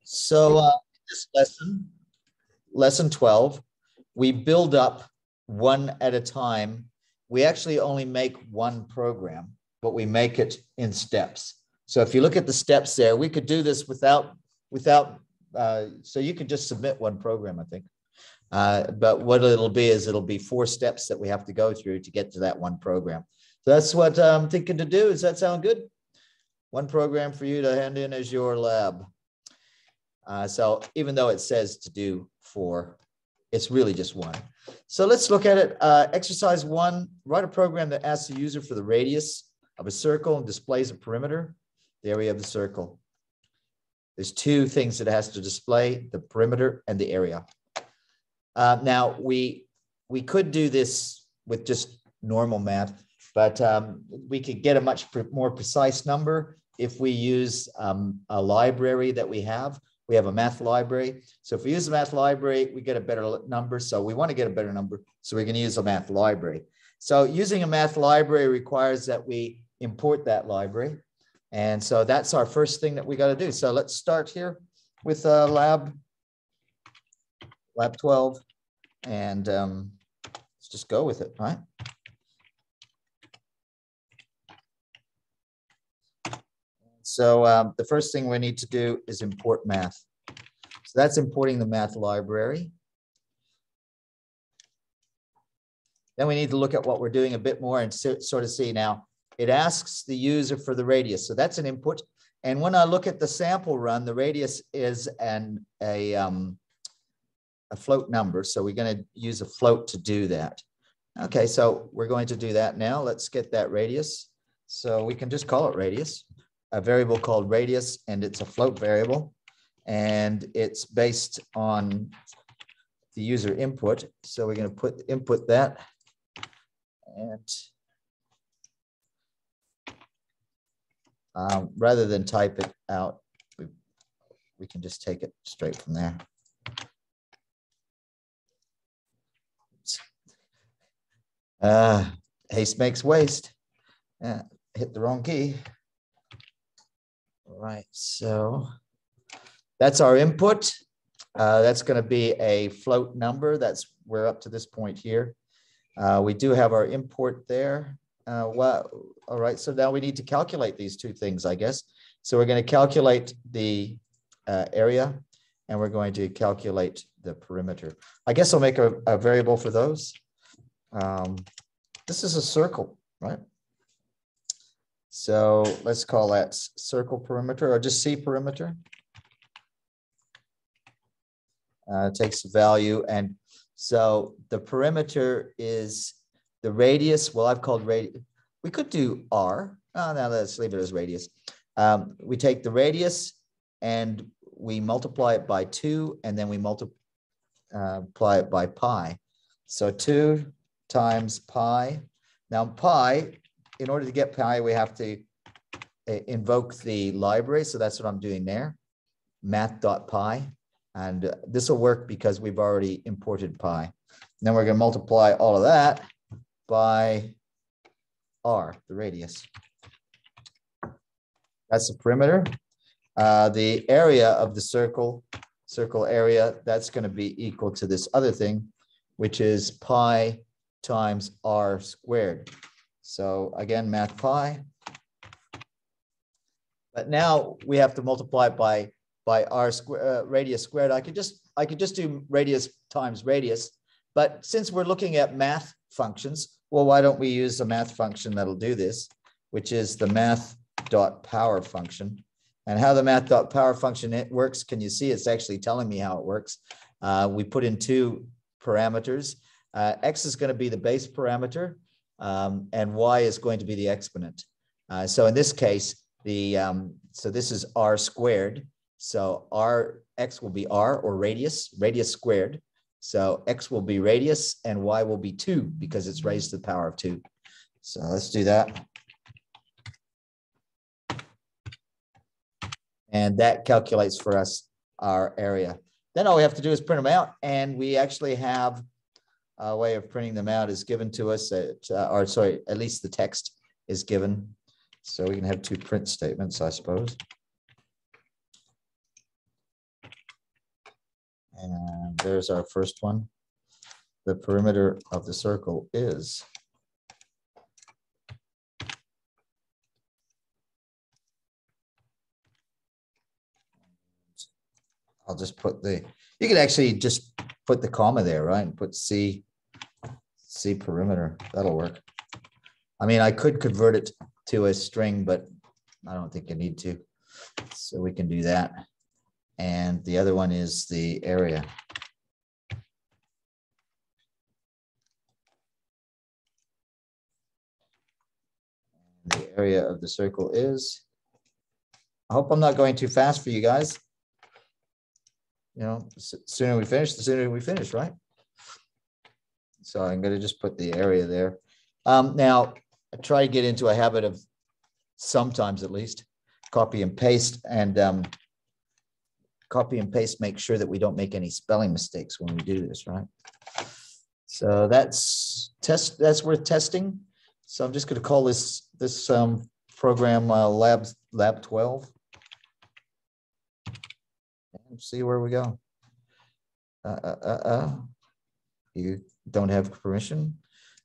So this lesson 12, we build up one at a time. We actually only make one program, but we make it in steps. So if you look at the steps there, we could do this without, so you could just submit one program, I think. But what it'll be is it'll be 4 steps that we have to go through to get to that one program. So that's what I'm thinking to do. Does that sound good? One program for you to hand in as your lab. So even though it says to do 4, it's really just 1. So let's look at it. Exercise 1, write a program that asks the user for the radius of a circle and displays a perimeter, the area of the circle. There's 2 things that it has to display, the perimeter and the area. Now, we could do this with just normal math, but we could get a much more precise number if we use a library that we have. We have a math library. So if we use a math library, we get a better number. So we want to get a better number. So we're going to use a math library. So using a math library requires that we import that library. And so that's our first thing that we got to do. So let's start here with lab 12. And let's just go with it, right? So the first thing we need to do is import math. So that's importing the math library. Then we need to look at what we're doing a bit more and sort of see now. It asks the user for the radius. So that's an input. And when I look at the sample run, the radius is a float number. So we're going to use a float to do that. Okay, so we're going to do that now. Let's get that radius. So we can just call it radius. A variable called radius, and it's a float variable, and it's based on the user input. So we're going to input that, and rather than type it out, we can just take it straight from there. Haste makes waste. Hit the wrong key. All right, so that's our input. That's going to be a float number. We're up to this point here. We do have our import there. Well, all right, so now we need to calculate these 2 things, I guess. So we're going to calculate the area, and we're going to calculate the perimeter. I guess I'll make a variable for those. This is a circle, right? So let's call that circle perimeter, or just C perimeter. Takes the value. And so the perimeter is the radius. Well, I've called radius. We could do R. Oh, now let's leave it as radius. We take the radius and we multiply it by 2, and then we multiply it by pi. So 2 times pi. Now pi, in order to get pi, we have to invoke the library. So that's what I'm doing there, math.pi. And this will work because we've already imported pi. And then we're going to multiply all of that by R, the radius. That's the perimeter. The area of the circle area, that's going to be equal to this other thing, which is pi times R squared. So again, math pi. But now we have to multiply it by R radius squared. I could just do radius times radius. But since we're looking at math functions, well, why don't we use the math function that'll do this, which is the math.power function. And how the math.power function works, can you see? It's actually telling me how it works. We put in 2 parameters. X is going to be the base parameter. And y is going to be the exponent. So in this case, so this is R squared. So x will be R, or radius squared. So x will be radius and y will be 2 because it's raised to the power of 2. So let's do that. And that calculates for us our area. Then all we have to do is print them out, and we actually have a way of printing them out is given to us, at least the text is given. So we can have 2 print statements, I suppose. there's our first one. The perimeter of the circle is. I'll just put the, you can actually just put the comma there, right? And put C perimeter. That'll work. I mean, I could convert it to a string, but I don't think I need to. So we can do that. And the other one is the area. The area of the circle is, I hope I'm not going too fast for you guys. You know, the sooner we finish, the sooner we finish, right? So I'm going to just put the area there. Now, I try to get into a habit of sometimes at least copy and paste, and copy and paste, make sure that we don't make any spelling mistakes when we do this, right? So that's worth testing. So I'm just going to call this program lab 12 and see where we go. You don't have permission?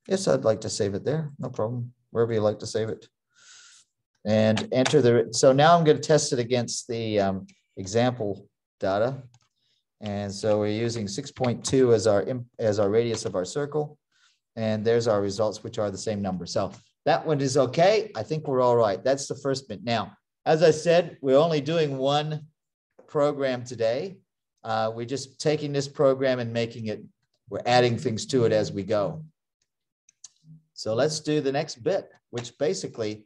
Yes, I'd like to save it there. No problem. Wherever you like to save it. And enter the, so now I'm going to test it against the example data. And so we're using 6.2 as our radius of our circle. And there's our results, which are the same number. So that one is okay. I think we're all right. That's the first bit. Now, as I said, we're only doing one program today. We're just taking this program and making it, we're adding things to it as we go. So let's do the next bit, which basically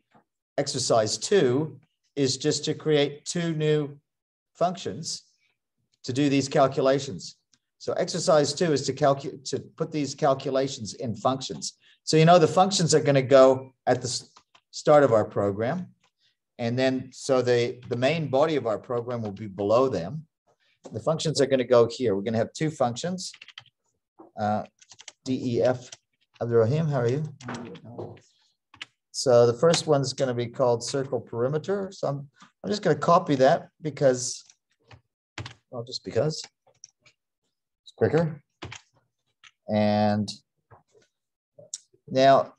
exercise 2 is just to create 2 new functions to do these calculations. So exercise 2 is to put these calculations in functions. So, you know, the functions are going to go at the start of our program. And then, so the main body of our program will be below them. The functions are going to go here. We're going to have 2 functions. DEF. Abdurrahim, how are you? So the first one is going to be called circle perimeter. So I'm just going to copy that because, well, just because it's quicker. And now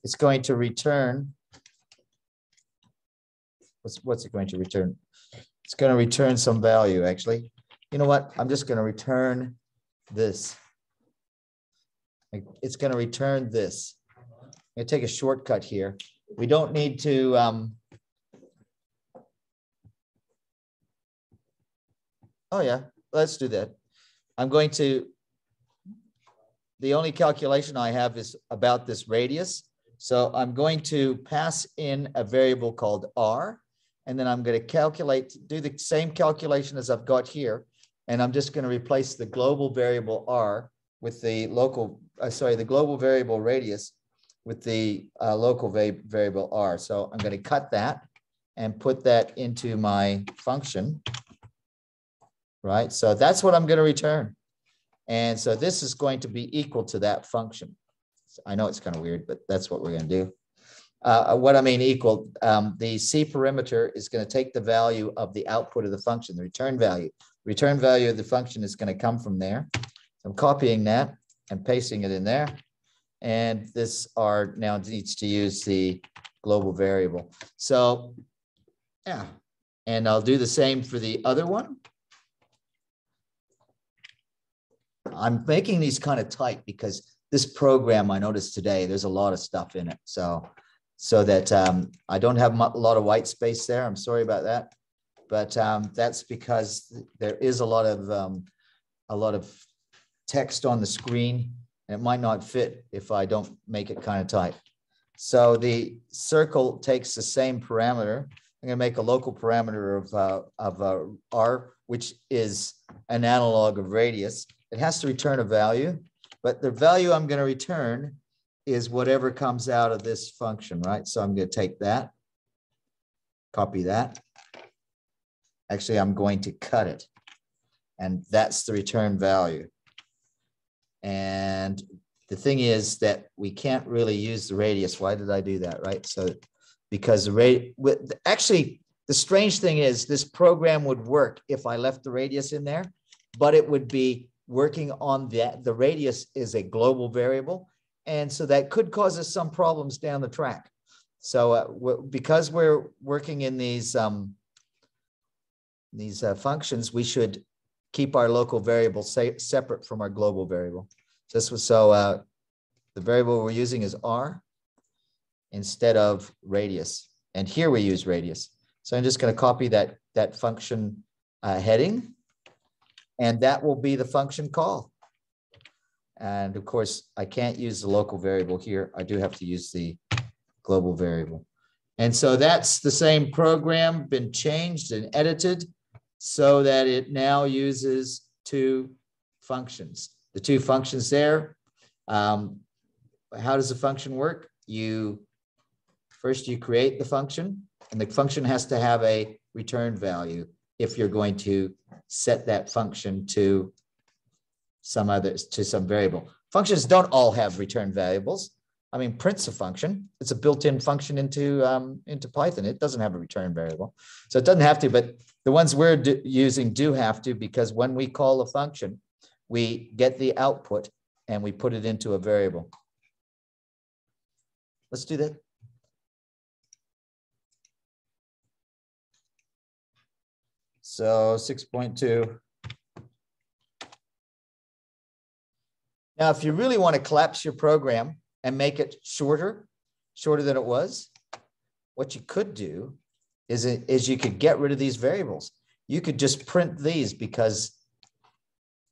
it's going to return. What's it going to return? It's going to return some value, actually. You know what? I'm just going to return this. It's going to return this. I'm going to take a shortcut here. We don't need to. Oh, yeah, let's do that. I'm going to. The only calculation I have is about this radius. So I'm going to pass in a variable called R. And then I'm going to calculate, do the same calculation as I've got here. And I'm just going to replace the global variable R with the local, the global variable radius with the local variable R. So I'm going to cut that and put that into my function, right? So that's what I'm going to return. And so this is going to be equal to that function. I know it's kind of weird, but that's what we're going to do. What I mean equal, the C perimeter is going to take the value of the output of the function, the return value. Return value of the function is going to come from there. So I'm copying that and pasting it in there. And this R now needs to use the global variable. So, yeah. And I'll do the same for the other one. I'm making these kind of tight because this program I noticed today, there's a lot of stuff in it. So that I don't have a lot of white space there. I'm sorry about that. But that's because there is a lot of text on the screen, and it might not fit if I don't make it kind of tight. So the circle takes the same parameter. I'm going to make a local parameter of R, which is an analog of radius. It has to return a value, but the value I'm going to return is whatever comes out of this function, right? So I'm going to take that, copy that. Actually, I'm going to cut it, and that's the return value. And the thing is that we can't really use the radius. Why did I do that, right? So because actually, the The strange thing is this program would work if I left the radius in there, but it would be working on the radius is a global variable. And so that could cause us some problems down the track. So because we're working in these functions, we should keep our local variable separate from our global variable. The variable we're using is R instead of radius. And here we use radius. So I'm just going to copy that function heading, and that will be the function call. And of course, I can't use the local variable here. I do have to use the global variable. And so that's the same program been changed and edited so that it now uses two functions. The two functions there, how does the function work? First you create the function, and the function has to have a return value if you're going to set that function to some variable. Functions don't all have return variables. I mean, print's a function. It's a built-in function into Python. It doesn't have a return variable. So it doesn't have to, but the ones we're using do have to, because when we call a function, we get the output and we put it into a variable. Let's do that. So 6.2. Now, if you really want to collapse your program and make it shorter than it was, what you could do is you could get rid of these variables. You could just print these, because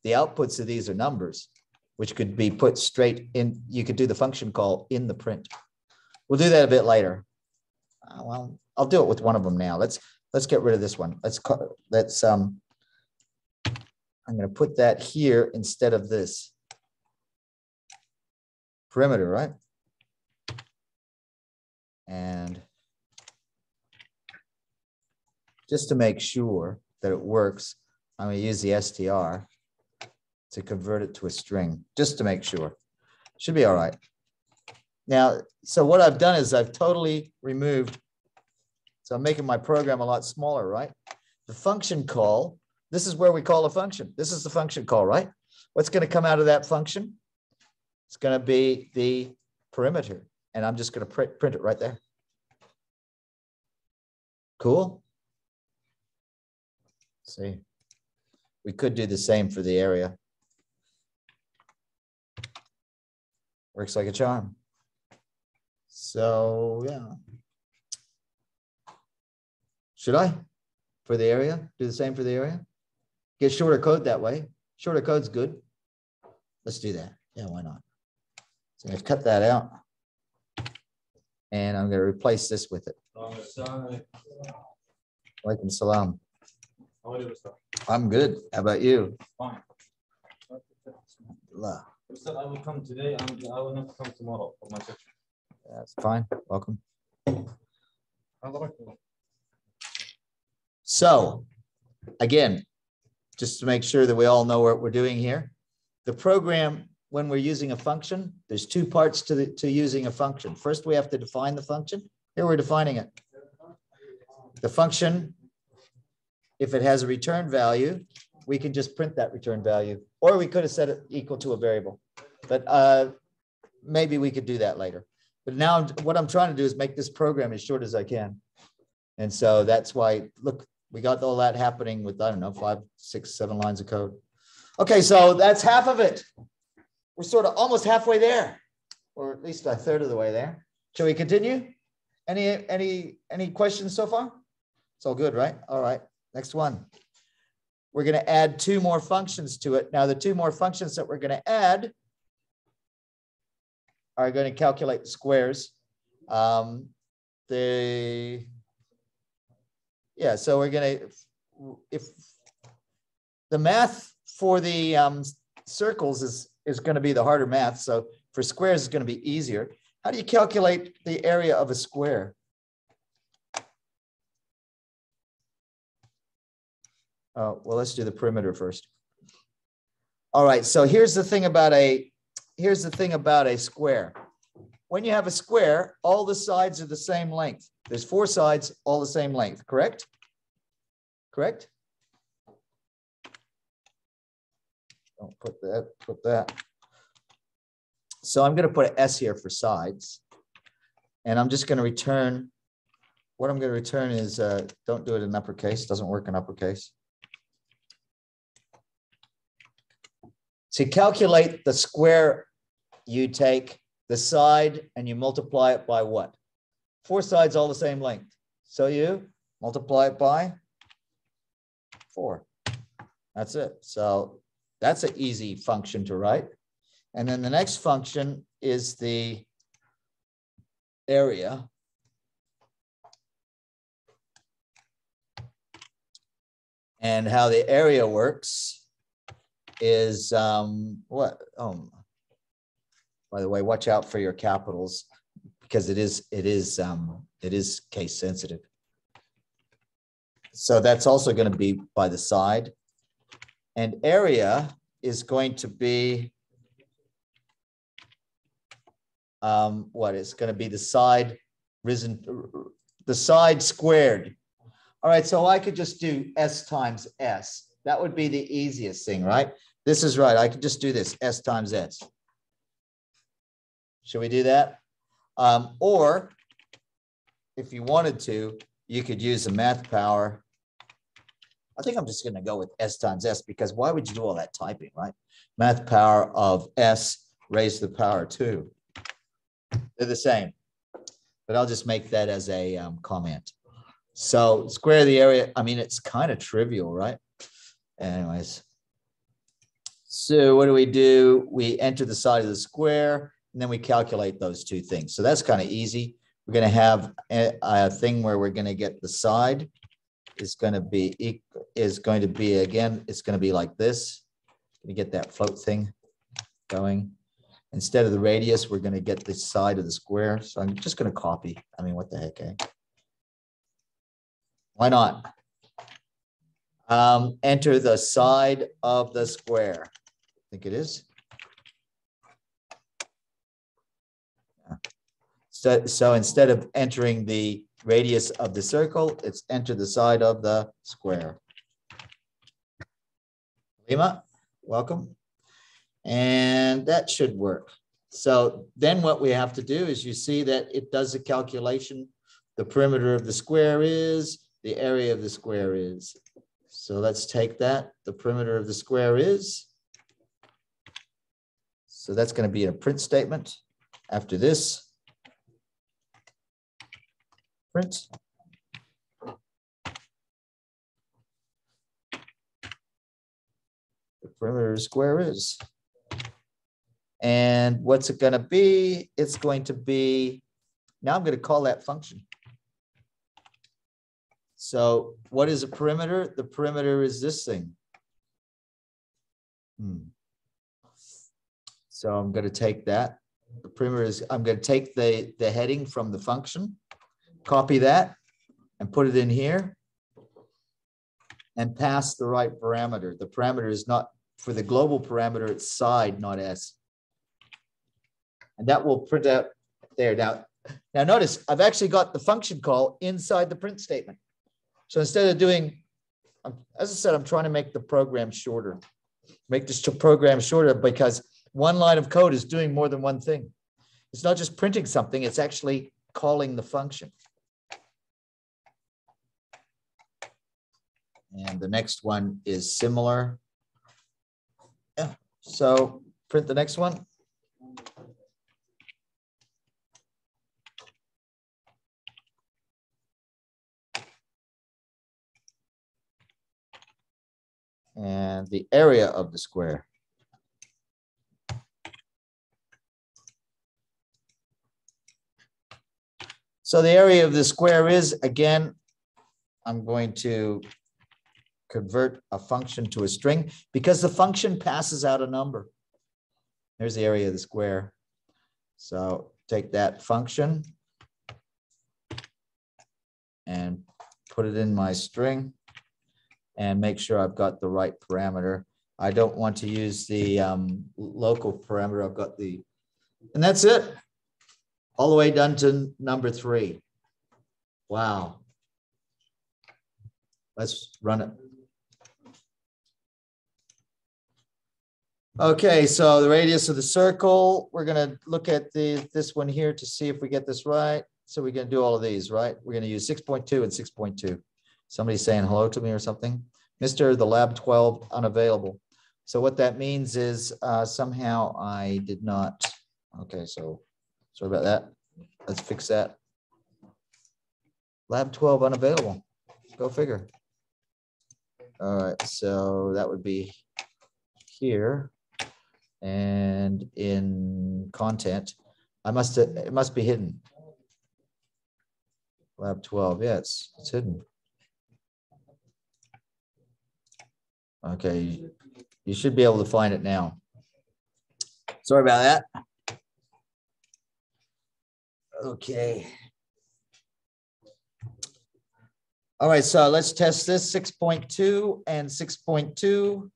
the outputs of these are numbers, which could be put straight in. You could do the function call in the print. We'll do that a bit later. Well, I'll do it with one of them now. Let's get rid of this one. I'm going to put that here instead of this. Perimeter, right? And just to make sure that it works, I'm going to use the str to convert it to a string, just to make sure. Should be all right. Now, so what I've done is I've totally removed, so I'm making my program a lot smaller, right? The function call, this is where we call a function. This is the function call, right? What's going to come out of that function? It's going to be the perimeter, and I'm just going to print it right there. Cool. See, we could do the same for the area. Works like a charm. So yeah. Should I, for the area, do the same for the area? Get shorter code that way. Shorter code's good. Let's do that. Yeah, why not? So I've cut that out, and I'm going to replace this with it. Walaikum salam. How are you, sir? I'm good. How about you? Fine. Sir, I will come today and I will not come tomorrow for my section. That's fine. Welcome. So, again, just to make sure that we all know what we're doing here, the program, when we're using a function, there's two parts to using a function. First, we have to define the function. Here we're defining it. The function, if it has a return value, we can just print that return value, or we could have set it equal to a variable, but maybe we could do that later. But now what I'm trying to do is make this program as short as I can. And so that's why, look, we got all that happening with, I don't know, 5, 6, 7 lines of code. Okay, so that's half of it. We're sort of almost halfway there, or at least a third of the way there. Shall we continue? Any questions so far? It's all good, right? All right, next one. We're going to add 2 more functions to it. Now, the 2 more functions that we're going to add are going to calculate the squares. So we're going to, if the math for the circles is going to be the harder math. So for squares, it's going to be easier. How do you calculate the area of a square? Well, let's do the perimeter first. All right. So here's the thing about a square. when you have a square, all the sides are the same length. There's 4 sides, all the same length, correct? Correct? Don't put that. So I'm going to put an S here for sides. And I'm just going to return, what I'm going to return is, don't do it in uppercase, doesn't work in uppercase. To calculate the square, you take the side and you multiply it by what? 4 sides all the same length. So you multiply it by 4. That's it. So that's an easy function to write. And then the next function is the area. And how the area works is what? By the way, watch out for your capitals because it is case sensitive. So that's also going to be by the side. And area is going to be what is going to be the side squared. All right, so I could just do S times S. That would be the easiest thing, right? This is right. I could just do this, S times S. Should we do that? Or if you wanted to, you could use the math power. I think I'm just going to go with S times S because why would you do all that typing, right? Math power of S raised to the power 2. They're the same, but I'll just make that as a comment. So square the area. I mean, it's kind of trivial, right? Anyways. So what do? We enter the side of the square, and then we calculate those 2 things. So that's kind of easy. We're going to have a thing where we're going to get the side is going to be again, it's going to be like this. You get that float thing going. Instead of the radius, we're going to get the side of the square. So I'm just going to copy. I mean, what the heck, eh? Why not? Enter the side of the square. I think it is. Yeah. So instead of entering the radius of the circle, it's enter the side of the square. Lima, welcome. And that should work. So then what we have to do is you see that it does a calculation. The perimeter of the square is, the area of the square is. So let's take that. The perimeter of the square is. So that's going to be a print statement after this. Print. The perimeter of the square is. And what's it going to be? It's going to be, now I'm going to call that function. So what is a perimeter? The perimeter is this thing. So I'm going to take that. The perimeter is, I'm going to take the heading from the function, copy that, and put it in here, and pass the right parameter. The parameter is not, for the global parameter, it's side, not S. And that will print out there. Now notice, I've actually got the function call inside the print statement. So instead of doing, as I said, I'm trying to make the program shorter. Make this program shorter because one line of code is doing more than one thing. It's not just printing something, it's actually calling the function. And the next one is similar. Yeah. So print the next one. And the area of the square. So the area of the square is, again, I'm going to convert a function to a string because the function passes out a number. There's the area of the square. So take that function and put it in my string and make sure I've got the right parameter. I don't want to use the local parameter. I've got the, and that's it. all the way done to number 3. Wow. Let's run it. Okay, so the radius of the circle, we're going to look at this one here to see if we get this right. So we're going to do all of these, right? We're going to use 6.2 and 6.2. Somebody's saying hello to me or something. Mr. The lab 12 unavailable. So what that means is somehow I did not. Okay, so sorry about that. Let's fix that. Lab 12 unavailable. Go figure. All right, so that would be here. And in content, it must be hidden. Lab 12, yeah, it's hidden. Okay, you should be able to find it now. Sorry about that. Okay. All right, so let's test this 6.2 and 6.2.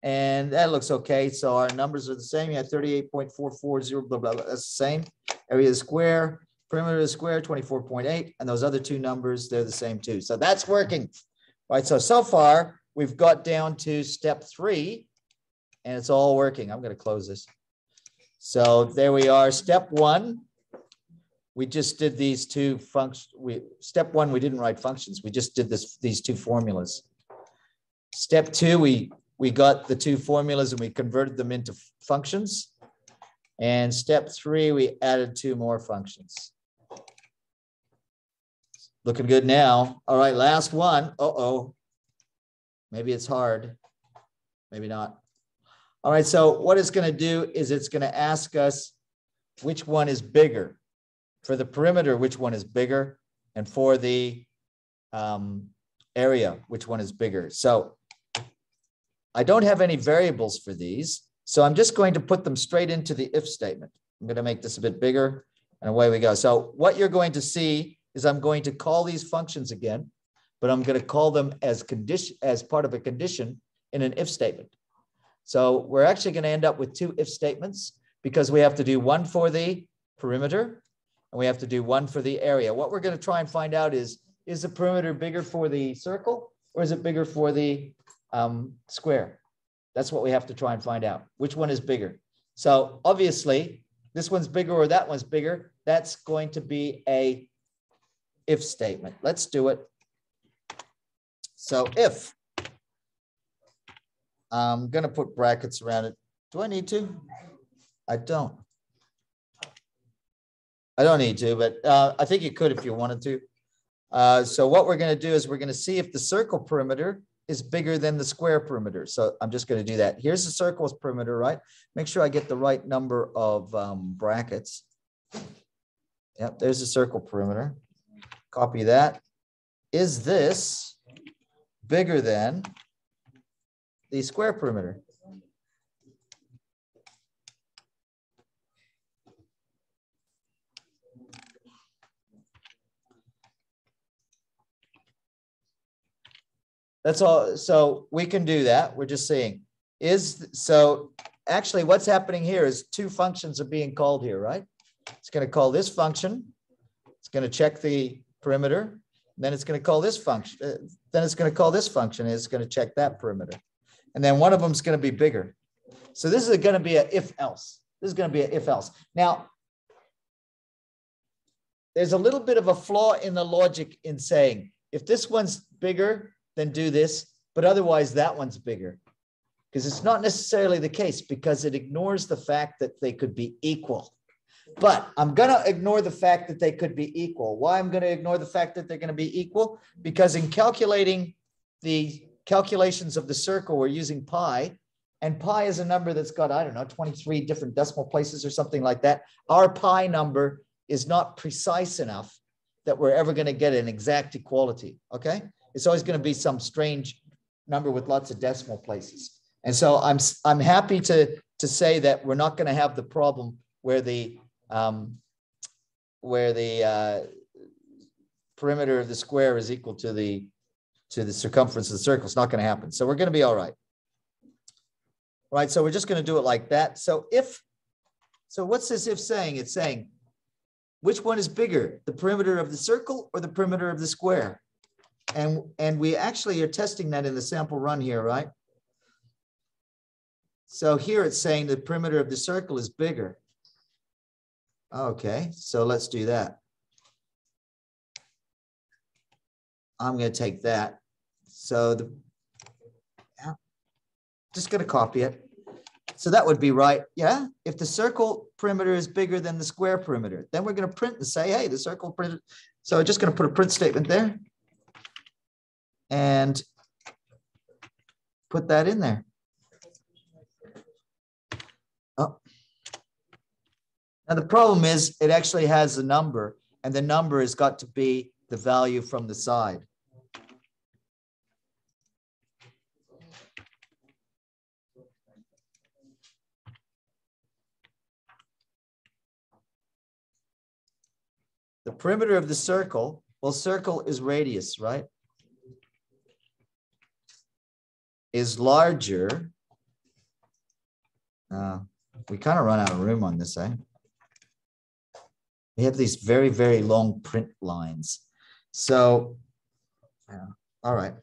And that looks okay. So our numbers are the same. You have 38.440, blah, blah, blah. That's the same. Area of the square, perimeter of the square, 24.8. And those other two numbers, they're the same too. So that's working. All right, so far, we've got down to step 3, and it's all working. I'm going to close this. So there we are. Step 1, we just did these two functions. Step 1, we didn't write functions. We just did these two formulas. Step 2, we got the two formulas and we converted them into functions. And step 3, we added 2 more functions. Looking good now. All right, last one. Uh-oh. Maybe it's hard. Maybe not. All right, so what it's going to do is it's going to ask us which one is bigger. For the perimeter, which one is bigger? And for the area, which one is bigger? So I don't have any variables for these, so I'm just going to put them straight into the if statement. I'm going to make this a bit bigger, and away we go. So what you're going to see is I'm going to call these functions again, but I'm going to call them as part of a condition in an if statement. So we're actually going to end up with 2 if statements because we have to do one for the perimeter and we have to do one for the area. What we're going to try and find out is the perimeter bigger for the circle or is it bigger for the square? That's what we have to try and find out. Which one is bigger? So obviously this one's bigger or that one's bigger. That's going to be a if statement. Let's do it. So if, I'm going to put brackets around it. Do I need to? I don't. I don't need to, but I think you could if you wanted to. So what we're going to do is we're going to see if the circle perimeter is bigger than the square perimeter. So I'm just going to do that. Here's the circle's perimeter, right? Make sure I get the right number of brackets. Yep, there's the circle perimeter. Copy that. Is this bigger than the square perimeter? That's all. So we can do that. We're just saying so actually what's happening here is 2 functions are being called here, right? It's going to call this function. It's going to check the perimeter. Then it's going to call this function. Then it's going to call this function. And it's going to check that perimeter. And then one of them is going to be bigger. So this is going to be an if else. This is going to be an if else. Now, there's a little bit of a flaw in the logic in saying, if this one's bigger, then do this, but otherwise that one's bigger. Because it's not necessarily the case because it ignores the fact that they could be equal. But I'm going to ignore the fact that they could be equal. Why I'm going to ignore the fact that they're going to be equal? Because in calculating the calculations of the circle, we're using pi, and pi is a number that's got, I don't know, 23 different decimal places or something like that. Our pi number is not precise enough that we're ever going to get an exact equality, okay? It's always going to be some strange number with lots of decimal places. And so I'm happy to say that we're not going to have the problem where the perimeter of the square is equal to the circumference of the circle. It's not going to happen. So we're going to be all right. All right, so we're just going to do it like that. So if So what's this if saying? It's saying, which one is bigger, the perimeter of the circle or the perimeter of the square? And we actually are testing that in the sample run here, right? So here it's saying the perimeter of the circle is bigger. Okay, so let's do that. I'm going to take that. So just going to copy it. So that would be right. Yeah. If the circle perimeter is bigger than the square perimeter, then we're going to print and say, hey, the circle perimeter. So we're just going to put a print statement there and put that in there. Oh. Now the problem is it actually has a number, and the number has got to be the value from the side. The perimeter of the circle, well, circle is radius, right? Is larger. We kind of run out of room on this, eh? We have these very, very long print lines. So, all right.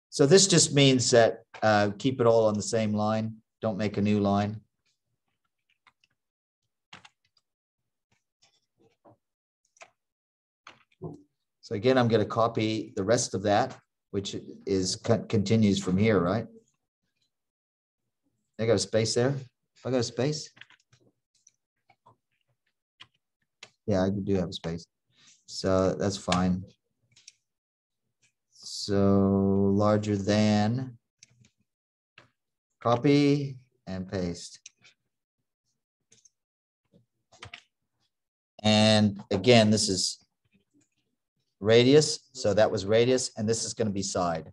So this just means that keep it all on the same line. Don't make a new line. So again, I'm going to copy the rest of that, which is continues from here, right? I got a space there. I got a space. Yeah, I do have a space. So that's fine. So larger than, copy and paste. And again, this is radius. So that was radius, and this is going to be side.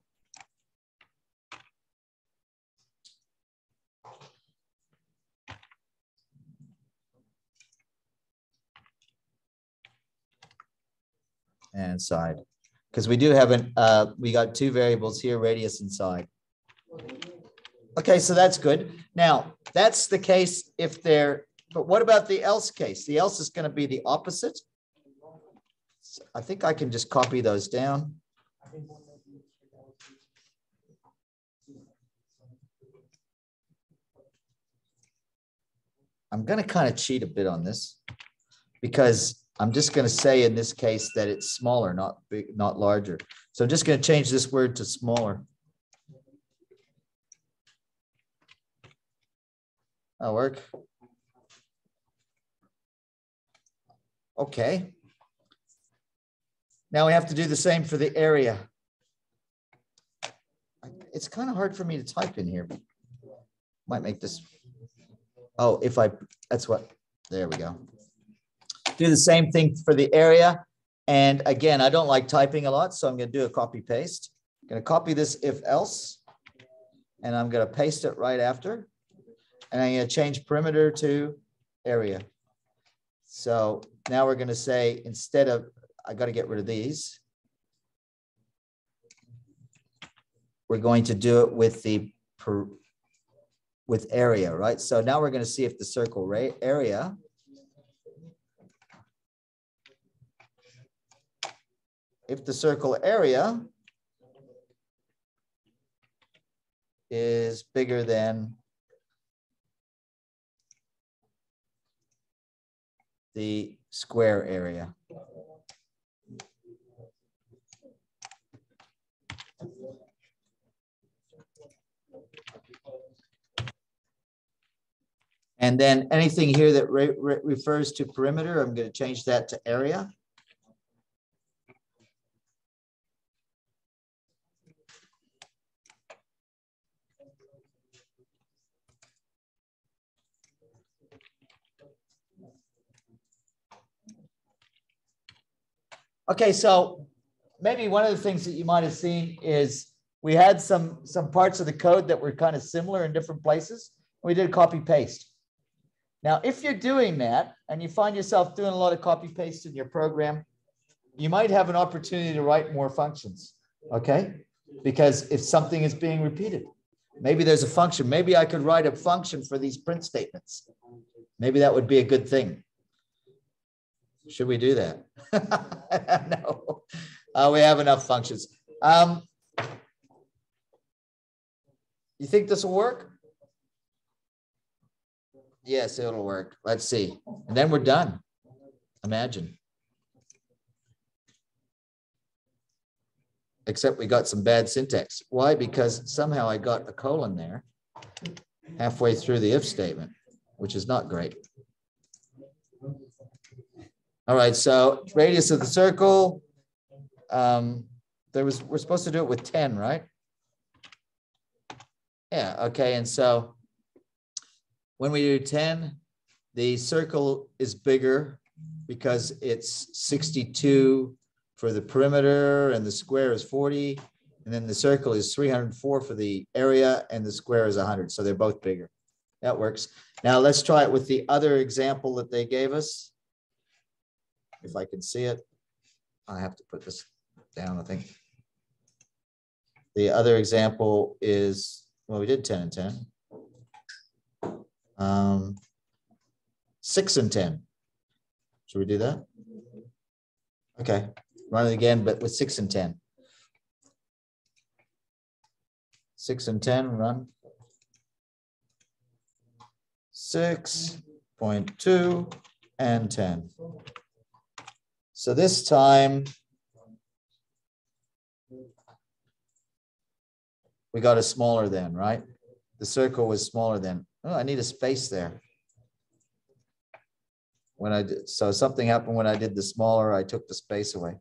And side, because we do have we got two variables here, radius and side. Okay, so that's good. Now that's the case if they're, but what about the else case? The else is going to be the opposite. So I think I can just copy those down. I'm going to kind of cheat a bit on this because I'm just going to say in this case that it's smaller, not big, not larger. So I'm just going to change this word to smaller. That'll work. Okay. Now we have to do the same for the area. It's kind of hard for me to type in here. Might make this. Oh, if I, that's what, there we go. Do the same thing for the area. And again, I don't like typing a lot, so I'm going to do a copy paste. I'm going to copy this if else, and I'm going to paste it right after. And I'm going to change perimeter to area. So now we're going to say, instead of, I got to get rid of these. We're going to do it with the with area, right? So now we're going to see if the circle area is bigger than the square area. And then anything here that refers to perimeter, I'm going to change that to area. Okay, so maybe one of the things that you might have seen is we had some parts of the code that were kind of similar in different places. We did copy paste. Now, if you're doing that and you find yourself doing a lot of copy paste in your program, you might have an opportunity to write more functions, okay? Because if something is being repeated. Maybe there's a function. Maybe I could write a function for these print statements. Maybe that would be a good thing. Should we do that? No, we have enough functions. You think this will work? Yes, it'll work. Let's see. And then we're done. Imagine. Except we got some bad syntax. Why? Because somehow I got a colon there halfway through the if statement, which is not great. All right, so radius of the circle. We're supposed to do it with 10, right? Yeah, okay, and so when we do 10, the circle is bigger because it's 62 for the perimeter and the square is 40. And then the circle is 304 for the area and the square is 100. So they're both bigger. That works. Now let's try it with the other example that they gave us. If I can see it, I have to put this down, I think. The other example is, well, we did 10 and 10. 6 and 10. Should we do that? Okay, run it again, but with 6 and 10. 6 and 10, run. 6.2 and 10. So this time, we got a smaller than, right? The circle was smaller than. Oh, I need a space there. When I did, so something happened when I did the smaller, I took the space away.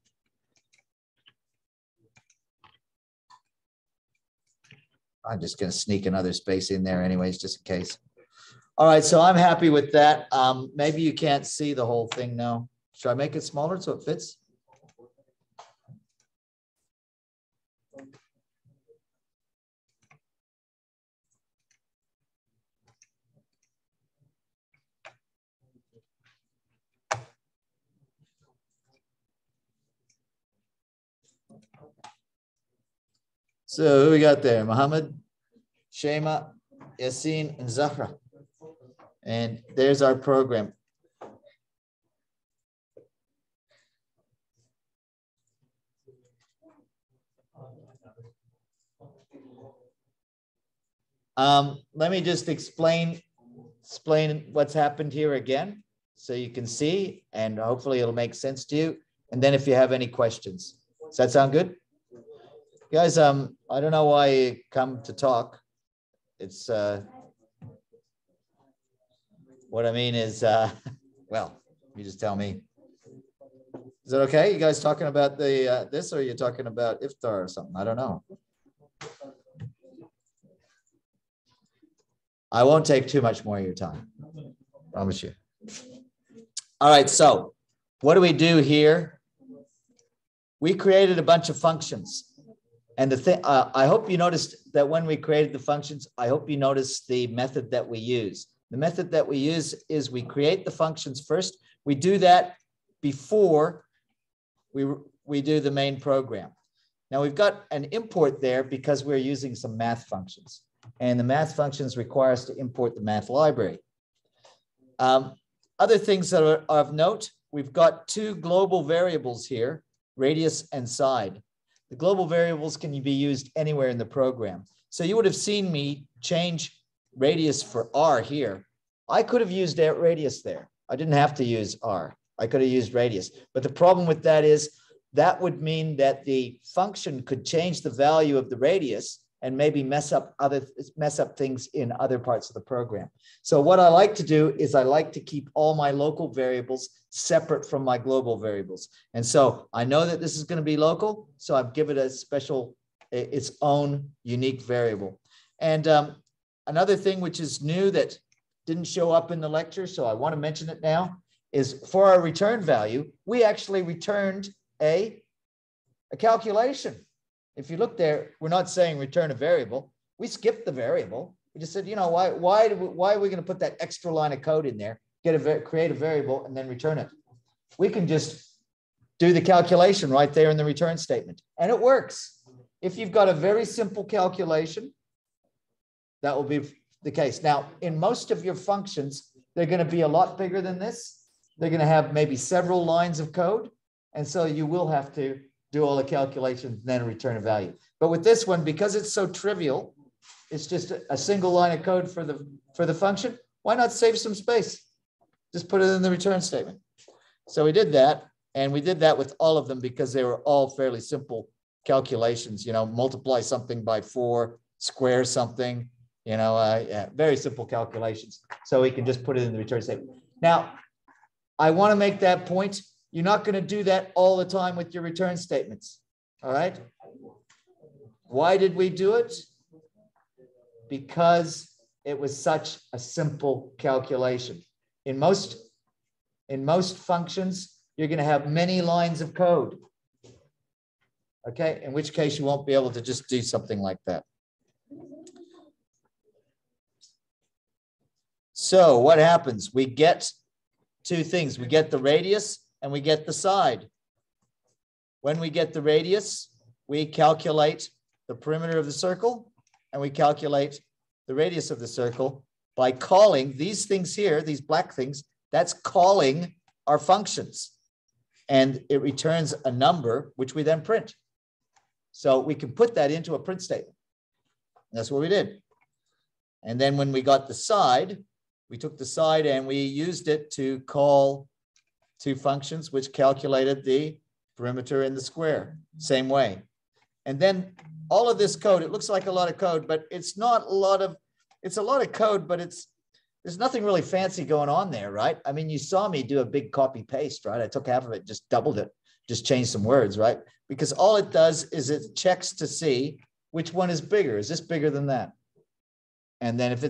I'm just going to sneak another space in there anyways, just in case. All right, so I'm happy with that. Maybe you can't see the whole thing now. Should I make it smaller so it fits? So who we got there? Muhammad, Shema, Yassine, and Zahra. And there's our program. Let me just explain what's happened here again so you can see, and hopefully it'll make sense to you. And then if you have any questions. Does that sound good? Guys, I don't know why you come to talk. It's what I mean is, well, you just tell me. Is it okay? You guys talking about the this, or are you talking about iftar or something? I don't know. I won't take too much more of your time. Promise you. All right, so what do we do here? We created a bunch of functions. And the thing, I hope you noticed that when we created the functions, I hope you noticed the method that we use. The method that we use is we create the functions first. We do that before we do the main program. Now we've got an import there because we're using some math functions. And the math functions require us to import the math library. Other things that are of note, we've got two global variables here, radius and side. The global variables can be used anywhere in the program. So you would have seen me change radius for R here. I could have used radius there. I didn't have to use R. I could have used radius. But the problem with that is that would mean that the function could change the value of the radius and maybe mess up things in other parts of the program. So what I like to do is I like to keep all my local variables separate from my global variables. And so I know that this is going to be local, so I've given it a special, its own unique variable. And another thing which is new that didn't show up in the lecture, so I want to mention it now, is for our return value, we actually returned a calculation. If you look there, we're not saying return a variable. We skipped the variable. We just said, you know, why are we going to put that extra line of code in there, create a variable, and then return it? We can just do the calculation right there in the return statement, and it works. If you've got a very simple calculation, That will be the case. Now, in most of your functions, they're going to be a lot bigger than this. They're going to have maybe several lines of code. And so you will have to do all the calculations and then return a value. But with this one, because it's so trivial, it's just a single line of code for the function. Why not save some space? Just put it in the return statement. So we did that, and we did that with all of them because they were all fairly simple calculations. You know, multiply something by 4, square something. You know, yeah, very simple calculations. So we can just put it in the return statement. Now, I want to make that point. You're not going to do that all the time with your return statements. All right. Why did we do it? Because it was such a simple calculation. In most functions, you're going to have many lines of code. Okay, in which case you won't be able to just do something like that. So what happens? We get two things. We get the radius and we get the side. When we get the radius, we calculate the perimeter of the circle and we calculate the radius of the circle by calling these things here, these black things, that's calling our functions. And it returns a number, which we then print. So we can put that into a print statement. That's what we did. And then when we got the side, we took the side and we used it to call two functions, which calculated the perimeter in the square, same way. And then all of this code, it looks like a lot of code, but it's not a lot of, it's a lot of code, but there's nothing really fancy going on there, right? I mean, you saw me do a big copy paste, right? I took half of it, just doubled it, just changed some words, right? Because all it does is it checks to see which one is bigger. Is this bigger than that? And then if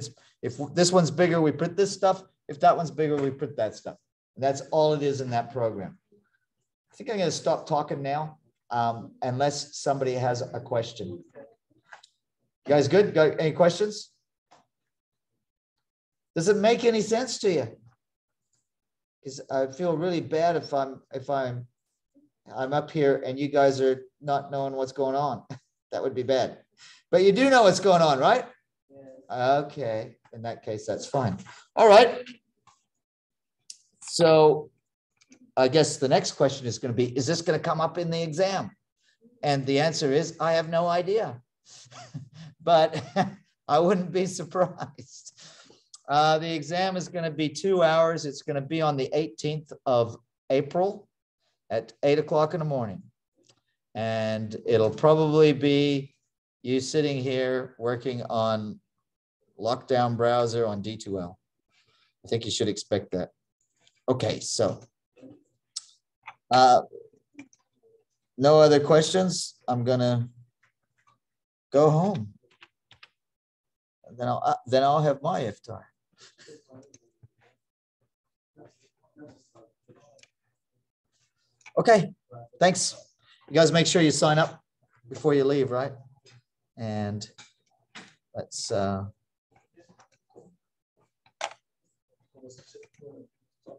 this one's bigger, we print this stuff. If that one's bigger, we print that stuff. And that's all it is in that program. I think I'm going to stop talking now, unless somebody has a question. You guys good? Got any questions? Does it make any sense to you? Because I feel really bad if I'm up here and you guys are not knowing what's going on. That would be bad. But you do know what's going on, right? Okay. In that case, that's fine. All right. So I guess the next question is going to be, is this going to come up in the exam? And the answer is, I have no idea. But I wouldn't be surprised. The exam is going to be 2 hours. It's going to be on the 18th of April at 8 o'clock in the morning. And it'll probably be you sitting here working on lockdown browser on D2L. I think you should expect that. Okay, so no other questions. I'm gonna go home. And then I'll have my iftar. Okay, thanks. You guys make sure you sign up before you leave, right? And let's